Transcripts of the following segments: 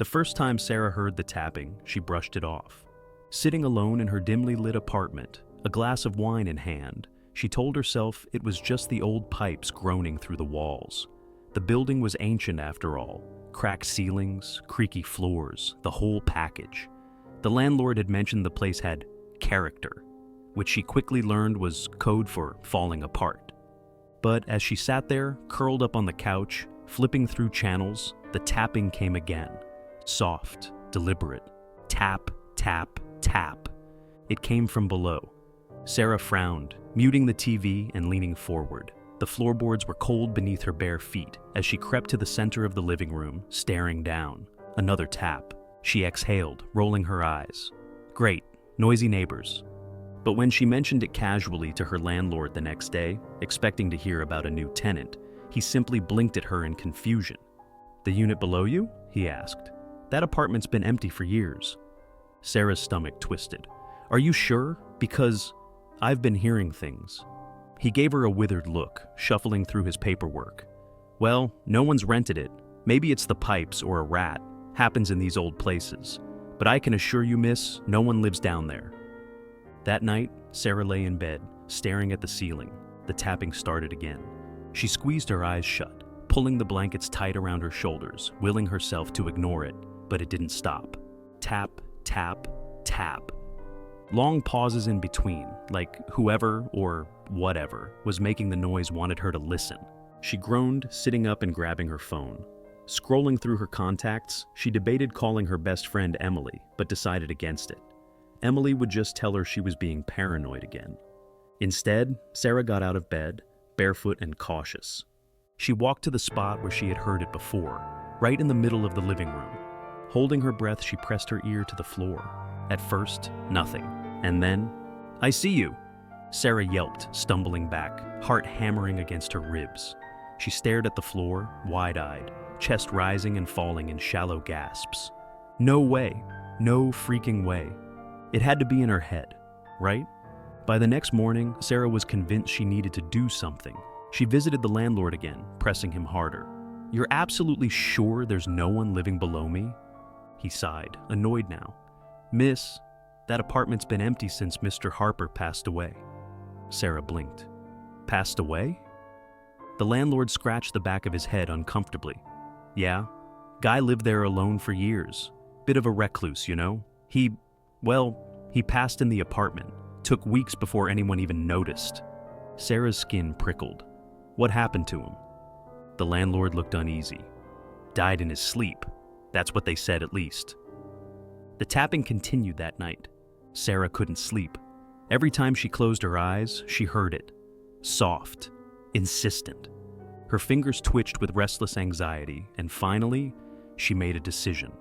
The first time Sarah heard the tapping, she brushed it off. Sitting alone in her dimly lit apartment, a glass of wine in hand, she told herself it was just the old pipes groaning through the walls. The building was ancient after all, cracked ceilings, creaky floors, the whole package. The landlord had mentioned the place had character, which she quickly learned was code for falling apart. But as she sat there, curled up on the couch, flipping through channels, the tapping came again. Soft, deliberate. Tap, tap, tap. It came from below. Sarah frowned, muting the TV and leaning forward. The floorboards were cold beneath her bare feet as she crept to the center of the living room, staring down. Another tap. She exhaled, rolling her eyes. Great, noisy neighbors. But when she mentioned it casually to her landlord the next day, expecting to hear about a new tenant, he simply blinked at her in confusion. "The unit below you?" he asked. "That apartment's been empty for years." Sarah's stomach twisted. "Are you sure? Because I've been hearing things." He gave her a withered look, shuffling through his paperwork. "Well, no one's rented it. Maybe it's the pipes or a rat. Happens in these old places. But I can assure you, miss, no one lives down there." That night, Sarah lay in bed, staring at the ceiling. The tapping started again. She squeezed her eyes shut, pulling the blankets tight around her shoulders, willing herself to ignore it, but it didn't stop. Tap, tap, tap. Long pauses in between, like whoever or whatever was making the noise wanted her to listen. She groaned, sitting up and grabbing her phone. Scrolling through her contacts, she debated calling her best friend Emily, but decided against it. Emily would just tell her she was being paranoid again. Instead, Sarah got out of bed, barefoot and cautious. She walked to the spot where she had heard it before, right in the middle of the living room. Holding her breath, she pressed her ear to the floor. At first, nothing. And then, "I see you!" Sarah yelped, stumbling back, heart hammering against her ribs. She stared at the floor, wide-eyed, chest rising and falling in shallow gasps. No way. No freaking way. It had to be in her head, right? By the next morning, Sarah was convinced she needed to do something. She visited the landlord again, pressing him harder. "You're absolutely sure there's no one living below me?" He sighed, annoyed now. "Miss, that apartment's been empty since Mr. Harper passed away." Sarah blinked. "Passed away?" The landlord scratched the back of his head uncomfortably. "Yeah, guy lived there alone for years. Bit of a recluse, you know? He passed in the apartment. Took weeks before anyone even noticed." Sarah's skin prickled. "What happened to him?" The landlord looked uneasy. "Died in his sleep. That's what they said, at least." The tapping continued that night. Sarah couldn't sleep. Every time she closed her eyes, she heard it. Soft, insistent. Her fingers twitched with restless anxiety, and finally, she made a decision.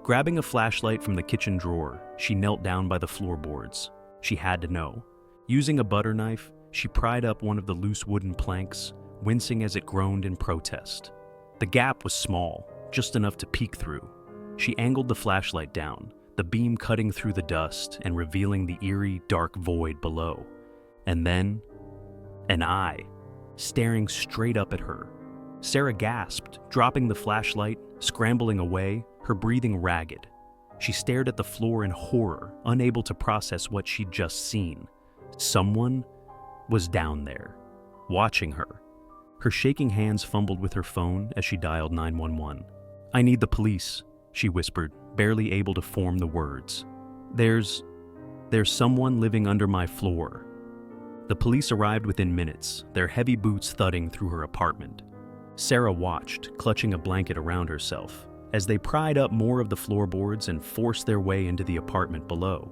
Grabbing a flashlight from the kitchen drawer, she knelt down by the floorboards. She had to know. Using a butter knife, she pried up one of the loose wooden planks, wincing as it groaned in protest. The gap was small, just enough to peek through. She angled the flashlight down, the beam cutting through the dust and revealing the eerie, dark void below. And then, an eye, staring straight up at her. Sarah gasped, dropping the flashlight, scrambling away, her breathing ragged. She stared at the floor in horror, unable to process what she'd just seen. Someone was down there, watching her. Her shaking hands fumbled with her phone as she dialed 911. "I need the police," she whispered, barely able to form the words. There's someone living under my floor." The police arrived within minutes, their heavy boots thudding through her apartment. Sarah watched, clutching a blanket around herself, as they pried up more of the floorboards and forced their way into the apartment below.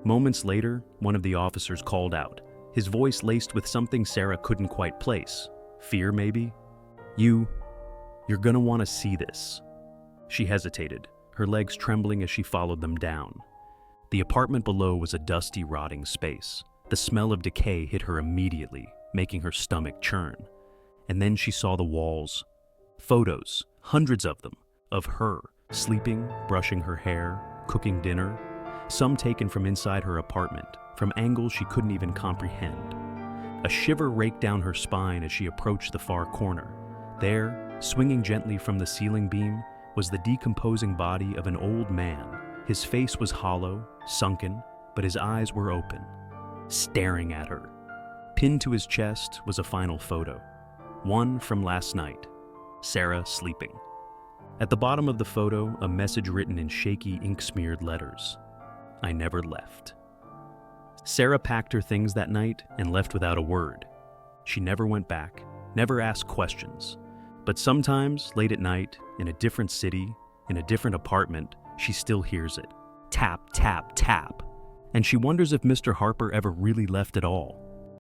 Moments later, one of the officers called out, his voice laced with something Sarah couldn't quite place. Fear, maybe? You're gonna want to see this." She hesitated, her legs trembling as she followed them down. The apartment below was a dusty, rotting space. The smell of decay hit her immediately, making her stomach churn. And then she saw the walls. Photos, hundreds of them, of her, sleeping, brushing her hair, cooking dinner, some taken from inside her apartment, from angles she couldn't even comprehend. A shiver raked down her spine as she approached the far corner. There, swinging gently from the ceiling beam, was the decomposing body of an old man. His face was hollow, sunken, but his eyes were open, staring at her. Pinned to his chest was a final photo, one from last night, Sarah sleeping. At the bottom of the photo, a message written in shaky, ink-smeared letters. I never left. Sarah packed her things that night and left without a word. She never went back, never asked questions. But sometimes, late at night, in a different city, in a different apartment, she still hears it. Tap, tap, tap. And she wonders if Mr. Harper ever really left at all.